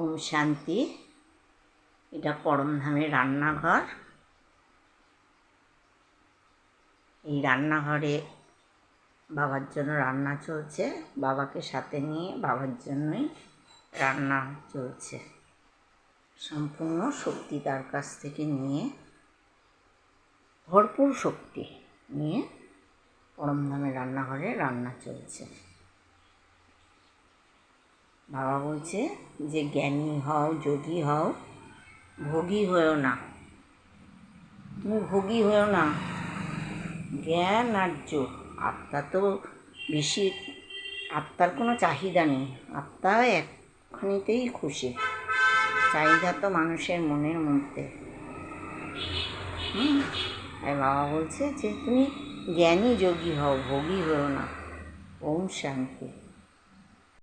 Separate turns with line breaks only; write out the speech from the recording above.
ওম শান্তি। এটা পরমধামের রান্নাঘর। এই রান্নাঘরে বাবার জন্য রান্না চলছে। বাবাকে সাথে নিয়ে বাবার জন্যই রান্না চলছে। সম্পূর্ণ শক্তি তার কাছ থেকে নিয়ে, ভরপুর শক্তি নিয়ে পরমধামের রান্নাঘরে রান্না চলছে। বাবা বলছে যে জ্ঞানী হও, যোগী হও, ভোগী হয়েও না। তুমি ভোগী হয়েও না, জ্ঞান আর যোগ। আত্মা তো বেশি, আত্মার কোনো চাহিদা নেই। আত্মা এক্ষুনিতেই খুশি। চাহিদা তো মানুষের মনের মধ্যে। আর বাবা বলছে যে তুমি জ্ঞানী যোগী হও, ভোগী হয়েও না। ওম শান্তি।